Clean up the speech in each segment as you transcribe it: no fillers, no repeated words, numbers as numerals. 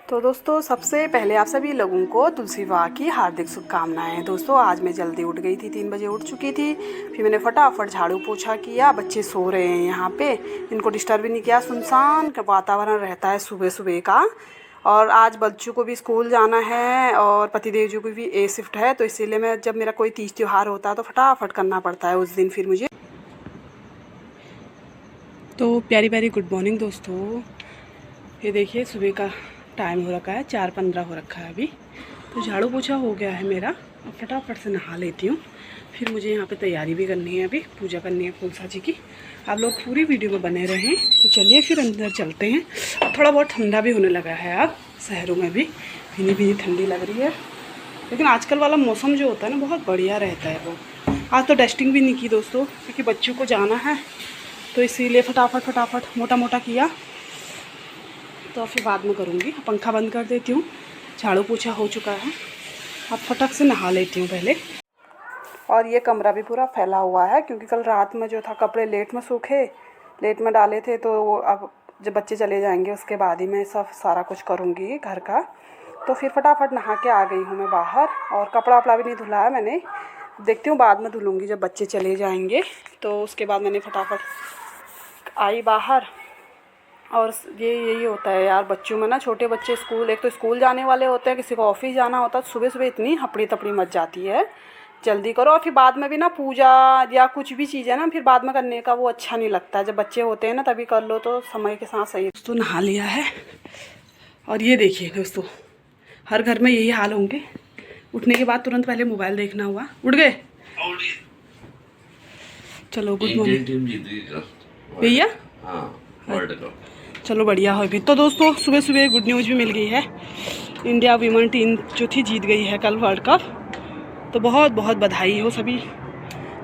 तो दोस्तों सबसे पहले आप सभी लोगों को तुलसी विवाह की हार्दिक शुभकामनाएं। दोस्तों आज मैं जल्दी उठ गई थी, 3 बजे उठ चुकी थी। फिर मैंने फटाफट झाड़ू पोछा किया। बच्चे सो रहे हैं यहाँ पे, इनको डिस्टर्ब भी नहीं किया। सुनसान का वातावरण रहता है सुबह सुबह का। और आज बच्चों को भी स्कूल जाना है और पतिदेव जी को भी ए शिफ्ट है, तो इसीलिए मैं जब मेरा कोई तीज त्यौहार होता है तो फटाफट करना पड़ता है उस दिन फिर मुझे। तो प्यारी प्यारी गुड मॉर्निंग दोस्तों। ये देखिए सुबह का टाइम हो रखा है, 4:15 हो रखा है अभी। तो झाड़ू पोछा हो गया है मेरा। अब फटाफट से नहा लेती हूँ। फिर मुझे यहाँ पे तैयारी भी करनी है, अभी पूजा करनी है तुलसा जी की। आप लोग पूरी वीडियो में बने रहें। तो चलिए फिर अंदर चलते हैं। थोड़ा बहुत ठंडा भी होने लगा है अब शहरों में भी, भीनी भीनी ठंडी लग रही है। लेकिन आजकल वाला मौसम जो होता है ना बहुत बढ़िया रहता है वो। आज तो डस्टिंग भी नहीं की दोस्तों, क्योंकि बच्चों को जाना है, तो इसीलिए फटाफट मोटा मोटा किया। तो फिर बाद में करूँगी। पंखा बंद कर देती हूँ। झाड़ू पोछा हो चुका है, अब फटक से नहा लेती हूँ पहले। और ये कमरा भी पूरा फैला हुआ है, क्योंकि कल रात में जो था कपड़े लेट में सूखे, लेट में डाले थे। तो वो अब जब बच्चे चले जाएंगे उसके बाद ही मैं सब सारा कुछ करूँगी घर का। तो फिर फटाफट नहा के आ गई हूँ मैं बाहर। और कपड़ा वपड़ा भी नहीं धुला है मैंने, देखती हूँ बाद में धुलूँगी जब बच्चे चले जाएंगे। तो उसके बाद मैंने फटाफट आई बाहर। और ये यही होता है यार बच्चों में ना, छोटे बच्चे स्कूल, एक तो स्कूल जाने वाले होते हैं, किसी को ऑफिस जाना होता है, तो सुबह सुबह इतनी हपड़ी तपड़ी मच जाती है। जल्दी करो। और फिर बाद में भी ना पूजा या कुछ भी चीज़ है ना, फिर बाद में करने का वो अच्छा नहीं लगता है। जब बच्चे होते हैं ना तभी कर लो तो समय के साथ सही। दोस्तों नहा लिया है। और ये देखिए दोस्तों, हर घर में यही हाल होंगे। उठने के बाद तुरंत पहले मोबाइल देखना हुआ। उठ गए? चलो गुड मॉर्निंग भैया। चलो बढ़िया हो भी। तो दोस्तों सुबह सुबह गुड न्यूज़ भी मिल गई है। इंडिया वीमेन टीम जो थी जीत गई है कल वर्ल्ड कप। तो बहुत बहुत बधाई हो सभी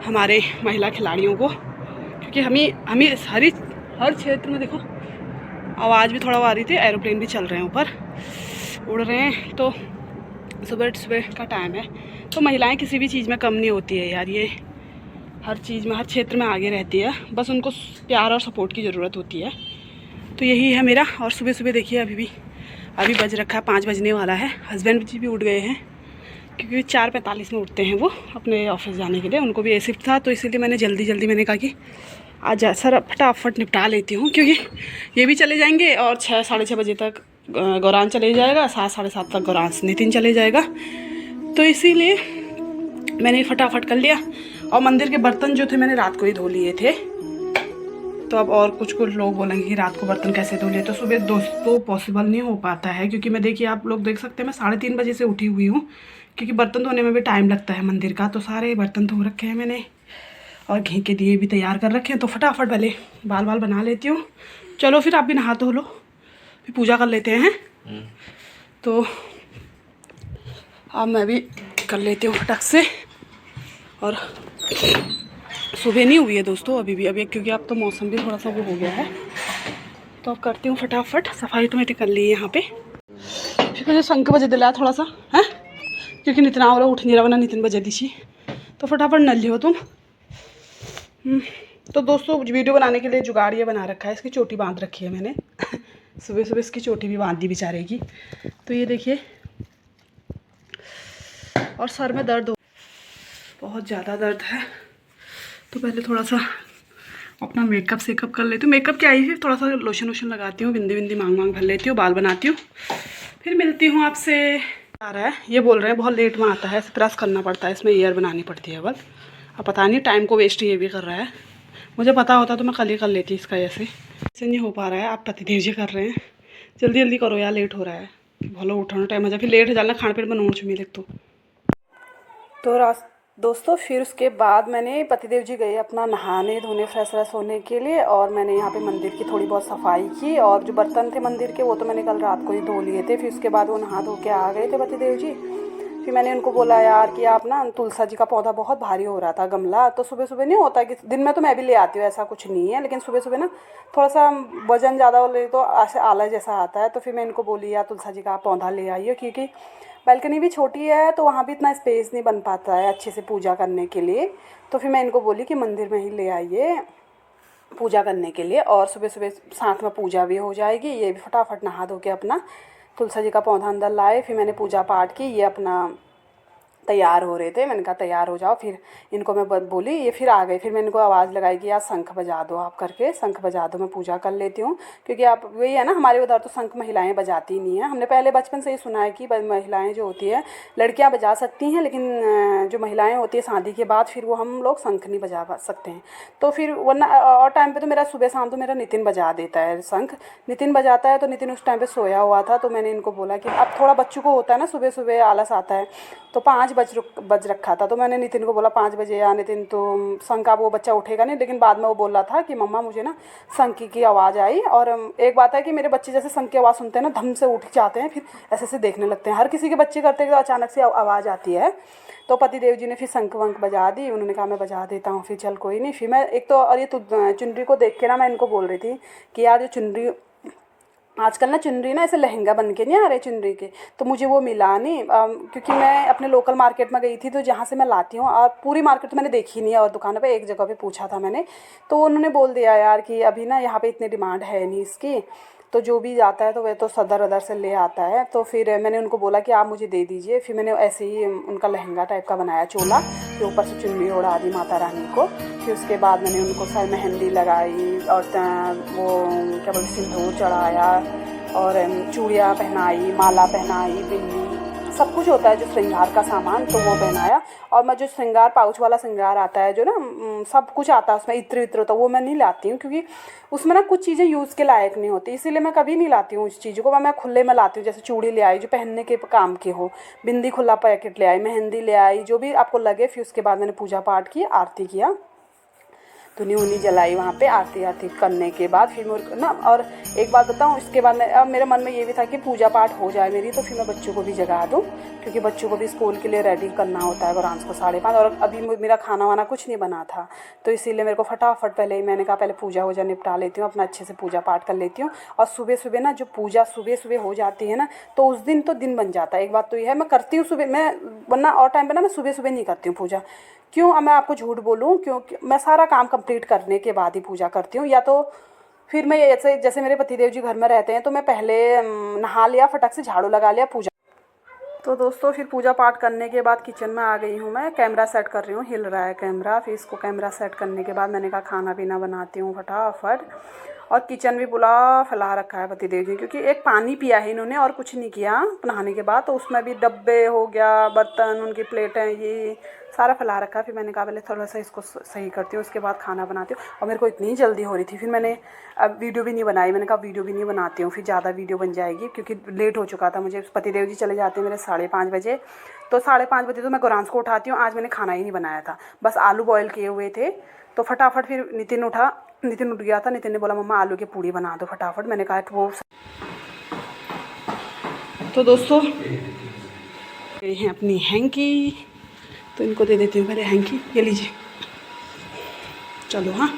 हमारे महिला खिलाड़ियों को, क्योंकि हमें हर क्षेत्र में देखो आवाज़ भी थोड़ा आ रही थी। एरोप्लेन भी चल रहे हैं, ऊपर उड़ रहे हैं। तो सुबह सुबह का टाइम है, तो महिलाएं किसी भी चीज़ में कम नहीं होती है यार। ये हर चीज़ में, हर क्षेत्र में आगे रहती है। बस उनको प्यार और सपोर्ट की ज़रूरत होती है। तो यही है मेरा। और सुबह सुबह देखिए अभी बज रखा है, 5 बजने वाला है। हस्बैंड जी भी उठ गए हैं, क्योंकि 4:45 में उठते हैं वो अपने ऑफिस जाने के लिए। उनको भी ए शिफ्ट था, तो इसीलिए मैंने जल्दी मैंने कहा कि आज सर फटाफट निपटा लेती हूँ, क्योंकि ये भी चले जाएंगे। और 6 साढ़े 6 बजे तक गौरान चले जाएगा, 7 साढ़े 7 तक गौरान नितिन चले जाएगा। तो इसीलिए मैंने फटाफट कर लिया। और मंदिर के बर्तन जो थे मैंने रात को ही धो लिए थे। तो अब और कुछ लोग बोलेंगे कि रात को बर्तन कैसे धो लिए। तो सुबह दोस्तों पॉसिबल नहीं हो पाता है, क्योंकि मैं देखिए आप लोग देख सकते हैं मैं 3:30 बजे से उठी हुई हूँ, क्योंकि बर्तन धोने में भी टाइम लगता है मंदिर का। तो सारे बर्तन धो रखे हैं मैंने, और घी के दिए भी तैयार कर रखे हैं। तो फटाफट पहले बाल बना लेती हूँ। चलो फिर आप भी नहा धो लो, फिर पूजा कर लेते हैं। तो अब मैं भी कर लेती हूँ फटक से। और सुबह नहीं हुई है दोस्तों अभी, क्योंकि अब तो मौसम भी थोड़ा सा वो हो गया है। तो अब करती हूँ फटाफट। सफाई तो मैंने कर ली है यहाँ पे। फिर मुझे शंख बजे दिलाया थोड़ा सा है, क्योंकि नितिन हो रहा उठ नहीं रहा, वरना नितिन बजे दीची। तो फटाफट नल लियो तुम। तो दोस्तों वीडियो बनाने के लिए जुगाड़ ये बना रखा है, इसकी चोटी बांध रखी है मैंने। सुबह सुबह इसकी चोटी भी बांध दी बेचारे की। तो ये देखिए, और सर में दर्द हो, बहुत ज़्यादा दर्द है। तो पहले थोड़ा सा अपना मेकअप सेकअप कर लेती हूँ। मेकअप क्या ही, फिर थोड़ा सा लोशन वोशन लगाती हूँ, बिंदी मांग भर लेती हूँ, बाल बनाती हूँ। फिर मिलती हूँ आपसे। आ रहा है, ये बोल रहे हैं बहुत लेट में आता है, प्रेस करना पड़ता है, इसमें ईयर बनानी पड़ती है बस। अब पता नहीं टाइम को वेस्ट ये भी कर रहा है। मुझे पता होता तो मैं कल ही कर लेती इसका। ऐसे नहीं हो पा रहा है। आप पतिदेव जी कर रहे हैं, जल्दी करो यार, लेट हो रहा है। भलो उठाना टाइम आ जाए, फिर लेट हो जाना खाने पीने में नोट मिले। तो दोस्तों फिर उसके बाद मैंने पतिदेव जी गए अपना नहाने धोने फ्रेश होने के लिए। और मैंने यहाँ पे मंदिर की थोड़ी बहुत सफाई की। और जो बर्तन थे मंदिर के वो तो मैंने कल रात को ही धो लिए थे। फिर उसके बाद वो नहा धो के आ गए थे पतिदेव जी। फिर मैंने उनको बोला यार कि आप ना, तुलसा जी का पौधा बहुत भारी हो रहा था गमला। तो सुबह सुबह नहीं होता कि दिन में तो मैं भी ले आती हूँ, ऐसा कुछ नहीं है, लेकिन सुबह सुबह ना थोड़ा सा वजन ज़्यादा हो ले तो ऐसे आला जैसा आता है। तो फिर मैं इनको बोली यार तुलसा जी का पौधा ले आइए, क्योंकि बालकनी भी छोटी है, तो वहाँ भी इतना स्पेस नहीं बन पाता है अच्छे से पूजा करने के लिए। तो फिर मैं इनको बोली कि मंदिर में ही ले आइए पूजा करने के लिए। और सुबह सुबह साथ में पूजा भी हो जाएगी, ये भी फटाफट नहा धो के अपना तुलसी जी का पौधा अंदर लाए, फिर मैंने पूजा पाठ की। ये अपना तैयार हो रहे थे, मैंने कहा तैयार हो जाओ। फिर इनको मैं बोली, ये फिर आ गए। फिर मैंने इनको आवाज़ लगाई कि यार शंख बजा दो आप करके, शंख बजा दो, मैं पूजा कर लेती हूँ। क्योंकि आप वही है ना, हमारे उधर तो शंख महिलाएं बजाती नहीं हैं। हमने पहले बचपन से ही सुना है कि महिलाएं जो होती है लड़कियां बजा सकती हैं, लेकिन जो महिलाएं होती है शादी के बाद फिर वो हम लोग शंख नहीं बजा सकते हैं। तो फिर वरना और टाइम पे तो मेरा सुबह शाम तो मेरा नितिन बजा देता है शंख। नितिन बजाता है, तो नितिन उस टाइम पे सोया हुआ था। तो मैंने इनको बोला कि अब थोड़ा बच्चों को होता है ना, सुबह सुबह आलस आता है। तो 5 बज रखा था। तो मैंने नितिन को बोला 5 बजे या नितिन, तो शंख का वो बच्चा उठेगा नहीं। लेकिन बाद में वो बोल रहा था कि मम्मा मुझे ना शंख की आवाज़ आई। और एक बात है कि मेरे बच्चे जैसे शंख की आवाज़ सुनते हैं ना, धम से उठ जाते हैं, फिर ऐसे ऐसे देखने लगते हैं। हर किसी के बच्चे करते हैं तो अचानक से आवाज़ आती है। तो पतिदेव जी ने फिर शंख वंख बजा दी। उन्होंने कहा मैं बजा देता हूँ। फिर चल कोई नहीं। फिर मैं एक तो, और ये चुनरी को देख के ना मैं इनको बोल रही थी कि यार जो चुनरी आजकल ना चुनरी ना ऐसे लहंगा बन के नहीं आ रहे चुनरी के, तो मुझे वो मिला नहीं। क्योंकि मैं अपने लोकल मार्केट में गई थी, तो जहाँ से मैं लाती हूँ, और पूरी मार्केट तो मैंने देखी नहीं है, और दुकानों पे एक जगह पे पूछा था मैंने, तो उन्होंने बोल दिया यार कि अभी ना यहाँ पे इतनी डिमांड है नहीं इसकी, तो जो भी जाता है तो वह तो सदर वदर से ले आता है। तो फिर मैंने उनको बोला कि आप मुझे दे दीजिए। फिर मैंने ऐसे ही उनका लहंगा टाइप का बनाया, चोला, फिर ऊपर से चुन्नी ओढ़ा दी माता रानी को। फिर उसके बाद मैंने उनको सारी मेहंदी लगाई, और वो क्या बोलते सिंदूर चढ़ाया, और चूड़ियाँ पहनाई, माला पहनाई, बिंदी, सब कुछ होता है जो श्रृंगार का सामान, तो वो पहनाया। और मैं जो श्रृंगार पाउच वाला श्रृंगार आता है जो ना, सब कुछ आता है उसमें, इत्र वित्र, तो वो मैं नहीं लाती हूँ, क्योंकि उसमें ना कुछ चीज़ें यूज़ के लायक नहीं होती, इसीलिए मैं कभी नहीं लाती हूँ उस चीज़ को। मैं खुले में लाती हूँ। जैसे चूड़ी ले आई जो पहनने के काम की हो, बिंदी खुला पैकेट ले आई, मेहंदी ले आई, जो भी आपको लगे। फिर उसके बाद मैंने पूजा पाठ की, आरती किया, धुनी उनी जलाई वहाँ पे। आरती करने के बाद फिर मेरे ना, और एक बात बताऊँ, इसके बाद अब मेरे मन में ये भी था कि पूजा पाठ हो जाए मेरी, तो फिर मैं बच्चों को भी जगा दूँ, क्योंकि बच्चों को भी स्कूल के लिए रेडी करना होता है गुरांस को 5:30। और अभी मेरा खाना वाना कुछ नहीं बना था, तो इसीलिए मेरे को फटाफट पहले ही मैंने कहा पहले पूजा वूजा निपटा लेती हूँ, अपना अच्छे से पूजा पाठ कर लेती हूँ। और सुबह सुबह ना जो पूजा सुबह सुबह हो जाती है ना, तो उस दिन तो दिन बन जाता है। एक बात तो ये है, मैं करती हूँ सुबह, मैं वरना और टाइम पे ना मैं सुबह सुबह नहीं करती हूँ पूजा। क्यों, अब मैं आपको झूठ बोलूँ, क्योंकि मैं सारा काम कंप्लीट करने के बाद ही पूजा करती हूँ। या तो फिर मैं जैसे मेरे पतिदेव जी घर में रहते हैं, तो मैं पहले नहा लिया, फटक से झाड़ू लगा लिया, पूजा। तो दोस्तों फिर पूजा पाठ करने के बाद किचन में आ गई हूँ मैं, कैमरा सेट कर रही हूँ, हिल रहा है कैमरा। फिर इसको कैमरा सेट करने के बाद मैंने कहा खाना पीना बनाती हूँ फटाफट। और किचन भी पूरा फैला रखा है पतिदेव जी, क्योंकि एक पानी पिया है इन्होंने और कुछ नहीं किया नहाने के बाद, तो उसमें भी डब्बे हो गया, बर्तन, उनकी प्लेटें, ये सारा फैला रखा है। फिर मैंने कहा पहले थोड़ा सा इसको सही करती हूँ, उसके बाद खाना बनाती हूँ। और मेरे को इतनी जल्दी हो रही थी, फिर मैंने अब वीडियो भी नहीं बनाई। मैंने कहा वीडियो भी नहीं बनाती हूँ, फिर ज़्यादा वीडियो बन जाएगी, क्योंकि लेट हो चुका था मुझे। पतिदेव जी चले जाते हैं मेरे 5:30 बजे, तो 5:30 बजे तो मैं गुरांस को उठाती हूँ। आज मैंने खाना ही नहीं बनाया था, बस आलू बॉयल किए हुए थे। तो फटाफट फिर नितिन उठ गया था। नितिन ने बोला मम्मा आलू की पूड़ी बना दो फटाफट। मैंने कहा वो। तो दोस्तों ये हैं अपनी हैंकी, तो इनको दे देती हूँ पहले हैंकी, ये लीजिए, चलो। हाँ,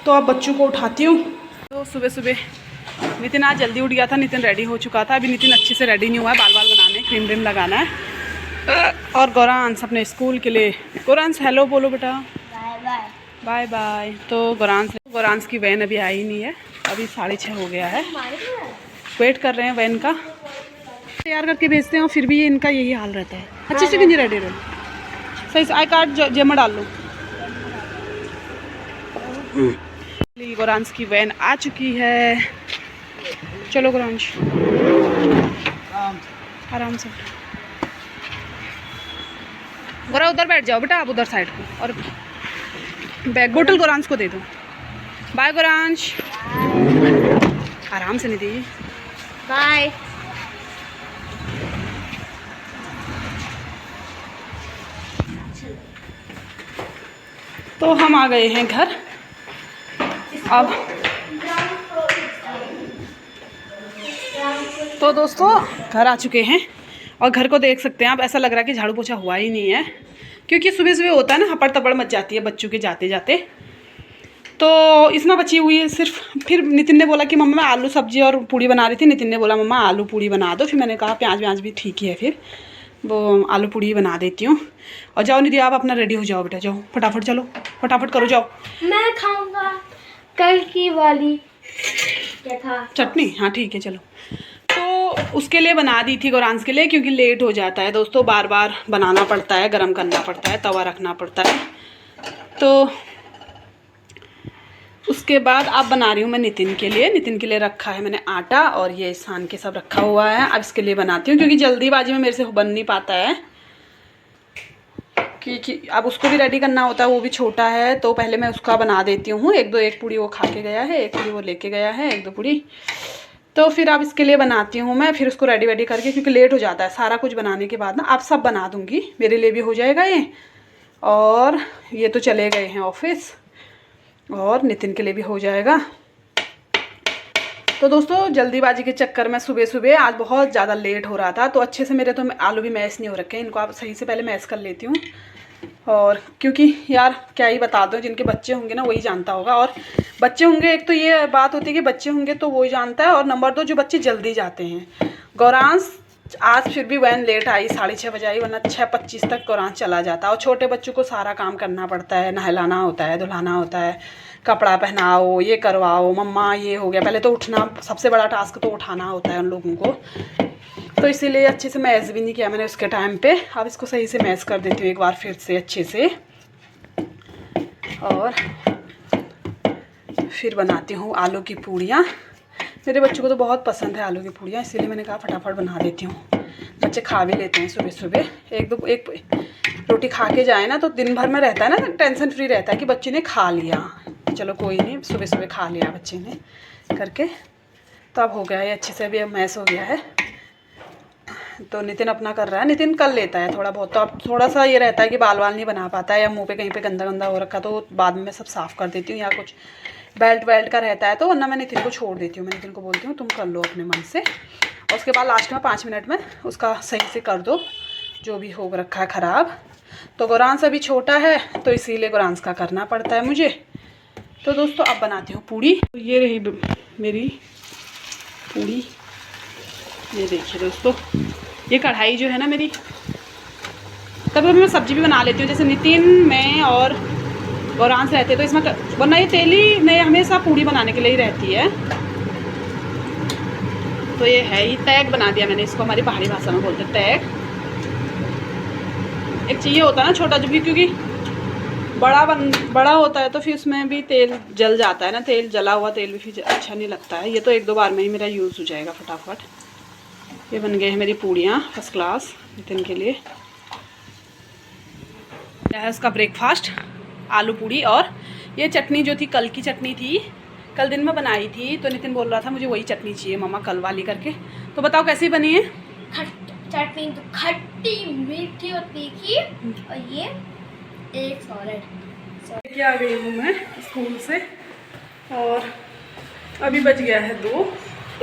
तो अब बच्चों को उठाती हूँ। तो सुबह सुबह नितिन आज जल्दी उठ गया था, नितिन रेडी हो चुका था। अभी नितिन अच्छे से रेडी नहीं हुआ है, बाल बनाने, क्रीम व्रीम लगाना है। और गौरांस अपने स्कूल के लिए, गौरांस हेलो बोलो बेटा, बाय बाय। तो गौरांस की वैन अभी आई नहीं है, अभी 6:30 हो गया है, वेट कर रहे हैं वैन का। तैयार करके भेजते हैं, और फिर भी ये इनका यही हाल रहता है। अच्छे से क्यों रेडी रहो, सही से आई कार्ड जमा डाल लो। गौरांस की वैन आ चुकी है, चलो गौरांश आराम से। गौरा उधर बैठ जाओ बेटा, आप उधर साइड को, और बैग बोतल गौरांश को दे दो। बाय गौरांश, आराम से निधि, बाय। तो हम आ गए हैं घर। अब तो दोस्तों घर आ चुके हैं, और घर को देख सकते हैं आप। ऐसा लग रहा है कि झाड़ू पोछा हुआ ही नहीं है, क्योंकि सुबह सुबह होता है ना, हपड़ तपड़ मच जाती है बच्चों के जाते जाते। तो इसमें बची हुई है सिर्फ। फिर नितिन ने बोला कि मम्मा मैं आलू सब्जी और पूड़ी बना रही थी। नितिन ने बोला मम्मा आलू पूड़ी बना दो। फिर मैंने कहा प्याज व्याज भी ठीक ही है, फिर वो आलू पूड़ी बना देती हूँ। और जाओ निधि, आप अपना रेडी हो जाओ बेटा, जाओ फटाफट, चलो फटाफट करो, जाओ। मैं खाऊंगा कल की वाली क्या था? चटनी, हाँ ठीक है चलो। तो उसके लिए बना दी थी गौरांस के लिए, क्योंकि लेट हो जाता है दोस्तों, बार बार बनाना पड़ता है, गरम करना पड़ता है, तवा रखना पड़ता है। तो उसके बाद अब बना रही हूँ मैं नितिन के लिए। नितिन के लिए रखा है मैंने आटा, और ये सान के सब रखा हुआ है। अब इसके लिए बनाती हूँ, क्योंकि जल्दीबाजी में मेरे से बन नहीं पाता है, क्योंकि अब उसको भी रेडी करना होता है, वो भी छोटा है। तो पहले मैं उसका बना देती हूँ। एक पूड़ी वो खा के गया है, एक पूड़ी वो लेके गया है, 1-2 पूड़ी। तो फिर अब इसके लिए बनाती हूँ मैं, फिर उसको रेडी वेडी करके, क्योंकि लेट हो जाता है सारा कुछ बनाने के बाद ना। अब सब बना दूँगी, मेरे लिए भी हो जाएगा ये, और ये तो चले गए हैं ऑफिस, और नितिन के लिए भी हो जाएगा। तो दोस्तों जल्दीबाजी के चक्कर में सुबह सुबह आज बहुत ज़्यादा लेट हो रहा था। तो अच्छे से मेरे तो आलू भी मैश नहीं हो रखे हैं, इनको आप सही से पहले मैश कर लेती हूँ। और क्योंकि यार क्या ही बता दो, जिनके बच्चे होंगे ना वही जानता होगा। और बच्चे होंगे, एक तो ये बात होती है कि बच्चे होंगे तो वही जानता है, और नंबर 2 जो बच्चे जल्दी जाते हैं। गौरांस आज फिर भी वैन लेट आई, 6:30 बजे आई, वरना 6:25 तक गौरांस चला जाता। और छोटे बच्चों को सारा काम करना पड़ता है, नहलाना होता है, धुलाना होता है, कपड़ा पहनाओ, ये करवाओ, मम्मा ये हो गया। पहले तो उठना, सबसे बड़ा टास्क तो उठाना होता है उन लोगों को। तो इसीलिए अच्छे से मैश भी नहीं किया मैंने उसके टाइम पे। अब इसको सही से मैश कर देती हूँ एक बार फिर से अच्छे से, और फिर बनाती हूँ आलू की पूड़ियाँ। मेरे बच्चों को तो बहुत पसंद है आलू की पूड़ियाँ, इसीलिए मैंने कहा फटाफट बना देती हूँ। बच्चे खा भी लेते हैं सुबह सुबह, एक रोटी खा के जाए ना तो दिन भर में रहता है ना, टेंशन फ्री रहता है कि बच्चे ने खा लिया, चलो कोई नहीं, सुबह सुबह खा लिया बच्चे ने करके। तो अब हो गया है अच्छे से, अभी अब मैश हो गया है। तो नितिन अपना कर रहा है, नितिन कर लेता है थोड़ा बहुत। तो अब थोड़ा सा ये रहता है कि बाल वाल नहीं बना पाता है, या मुंह पे कहीं पे गंदा गंदा हो रखा, तो बाद में सब साफ़ कर देती हूँ, या कुछ बेल्ट का रहता है तो, वरना मैं नितिन को छोड़ देती हूँ। मैं नितिन को बोलती हूँ तुम कर लो अपने मन से, और उसके बाद लास्ट में 5 मिनट में उसका सही से कर दो जो भी हो रखा है ख़राब। तो गौरांस अभी छोटा है तो इसीलिए गौरांस का करना पड़ता है मुझे। तो दोस्तों अब बनाती हूँ पूड़ी। तो ये रही मेरी पूड़ी, ये देखिए दोस्तों। ये कढ़ाई जो है ना मेरी, कभी कभी मैं सब्जी भी बना लेती हूँ, जैसे नितिन, मैं और गौरांस रहते तो इसमें, वरना ये तेली नहीं हमेशा पूड़ी बनाने के लिए ही रहती है। तो ये है ही, तैग बना दिया मैंने इसको, हमारी पहाड़ी भाषा में बोलते हैं तैग। एक चाहिए होता है ना छोटा, जो भी, क्योंकि बड़ा होता है तो फिर उसमें भी तेल जल जाता है ना, तेल जला हुआ तेल भी फिर अच्छा नहीं लगता है। ये तो 1-2 बार में ही मेरा यूज़ हो जाएगा फटाफट। ये बन गए हैं मेरी पूड़ियाँ फर्स्ट क्लास नितिन के लिए। यह है उसका ब्रेकफास्ट, आलू पूड़ी। और ये चटनी जो थी कल की चटनी थी, कल दिन में बनाई थी, तो नितिन बोल रहा था मुझे वही चटनी चाहिए मम्मा कल वाली करके। तो बताओ कैसी बनी है चटनी? तो खट्टी मीठी और तीखी, और ये एक सॉलिड। क्या आ गई हूँ मैं स्कूल से, और अभी बज गया है 2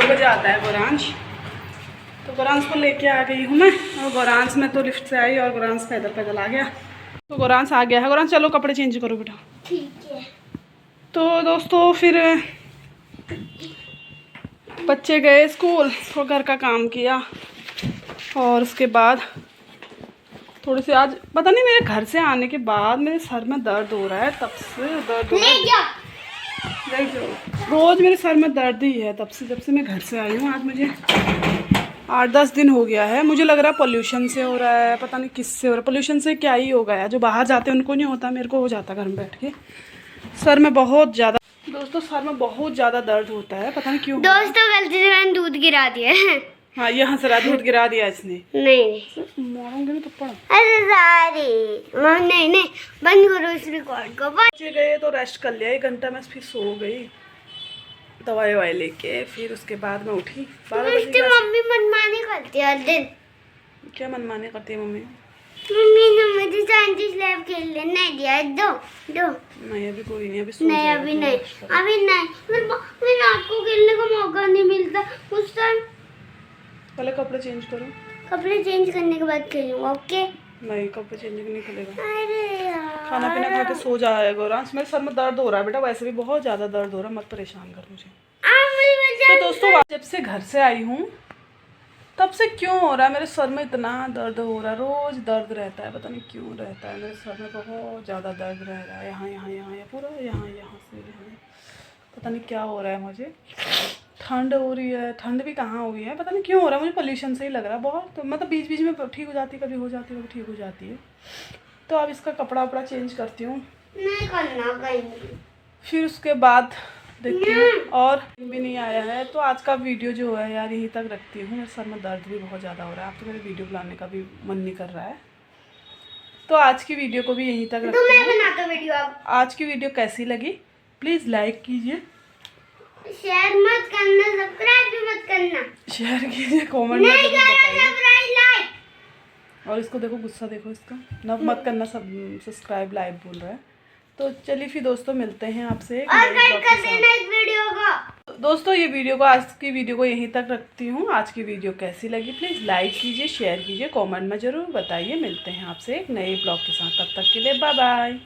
बजे आता है गौरांश। तो गौरांश को लेके आ गई हूँ मैं, और गौरांश में तो लिफ्ट से आई और गौरांश पैदल पैदल आ गया। तो गौरांश आ गया है। गौरांश चलो कपड़े चेंज करो बेटा। ठीक है। तो दोस्तों फिर बच्चे गए स्कूल, तो घर का काम किया, और उसके बाद थोड़ी सी आज पता नहीं, मेरे घर से आने के बाद मेरे सर में दर्द हो रहा है, तब से दर्द हो रहा है। रोज़ मेरे सर में दर्द ही है तब से, जब से मैं घर से आई हूँ। आज मुझे 8-10 दिन हो गया है। मुझे लग रहा है पोल्यूशन से हो रहा है, पता नहीं किससे हो रहा है। पोल्यूशन से क्या ही हो गया है, जो बाहर जाते हैं उनको नहीं होता, मेरे को हो जाता घर में बैठ के। सर में बहुत ज़्यादा दोस्तों, सर में बहुत ज़्यादा दर्द होता है, पता नहीं क्यों। दोस्तों गलती से मैंने दूध गिरा दिया है। हाँ ये हंस रहा, दूध गिरा दिया इसने। नहीं मारूंगी मैं थप्पड़। अरे सारी नहीं बंद करो इस रिकॉर्ड को। बच्चे गए तो रेस्ट कर लिया 1 घंटा, मैं फिर सो गई दवाई ववाई लेके। फिर उसके बाद मैं उठी 12 बजे। मम्मी मनमानी करती है हर दिन। क्या मनमानी करती है मम्मी? मम्मी ने मुझे साइंटिस्ट लैब खेलने नहीं दिया। दो नहीं अभी कोई नहीं, अभी नहीं अभी नहीं मैं रात को खेलने का मौका नहीं मिलता उस टाइम। पहले कपड़े चेंज करो, कपड़े चेंज करने के बाद खेलूंगा। ओके नहीं कपड़े चेंज नहीं करेगा। अरे यार खाना पीना खा के सो जाएगा। गौरांश मेरे सर में दर्द हो रहा है बेटा, वैसे भी बहुत ज़्यादा दर्द हो रहा है, मत परेशान कर मुझे। तो दोस्तों जब से घर से आई हूँ तब से क्यों हो रहा है मेरे सर में इतना दर्द हो रहा है। रोज़ दर्द रहता है, पता नहीं क्यों रहता है मेरे सर में, बहुत ज़्यादा दर्द रह रहा है। यहाँ पूरा यहाँ से यहाँ, पता नहीं क्या हो रहा है मुझे। ठंड हो रही है, ठंड भी कहाँ हुई है, पता नहीं क्यों हो रहा है, मुझे पोल्यूशन से ही लग रहा है बहुत। तो मतलब बीच बीच में ठीक हो जाती है, कभी हो जाती है, कभी ठीक हो जाती है। तो अब इसका कपड़ा वपड़ा चेंज करती हूँ, नहीं करना कहीं, फिर उसके बाद देखती हूँ। और भी नहीं आया है तो आज का वीडियो जो है यार यहीं तक रखती हूँ। मेरे सर में दर्द भी बहुत ज़्यादा हो रहा है, अब तो मेरे वीडियो बनाने का भी मन नहीं कर रहा है। तो आज की वीडियो को भी यहीं तक तो रखती मैं हूँ। बनाता हूँ वीडियो। अब आज की वीडियो कैसी लगी प्लीज़ लाइक कीजिए, शेयर मत करना, सब्सक्राइब भी मत करना, शेयर कीजिए, कमेंट में नहीं जरूर करना बताइए। Subscribe like. और इसको देखो, गुस्सा देखो इसका, नव मत करना, सब सब्सक्राइब लाइव बोल रहा है। तो चलिए फिर दोस्तों मिलते हैं आपसे एक और नए कट ब्लॉग कर के साथ। देना इस वीडियो को। दोस्तों ये वीडियो को, आज की वीडियो को यहीं तक रखती हूँ। आज की वीडियो कैसी लगी प्लीज़ लाइक कीजिए, शेयर कीजिए, कमेंट में ज़रूर बताइए। मिलते हैं आपसे एक नए ब्लॉग के साथ, तब तक के लिए बाय बाय।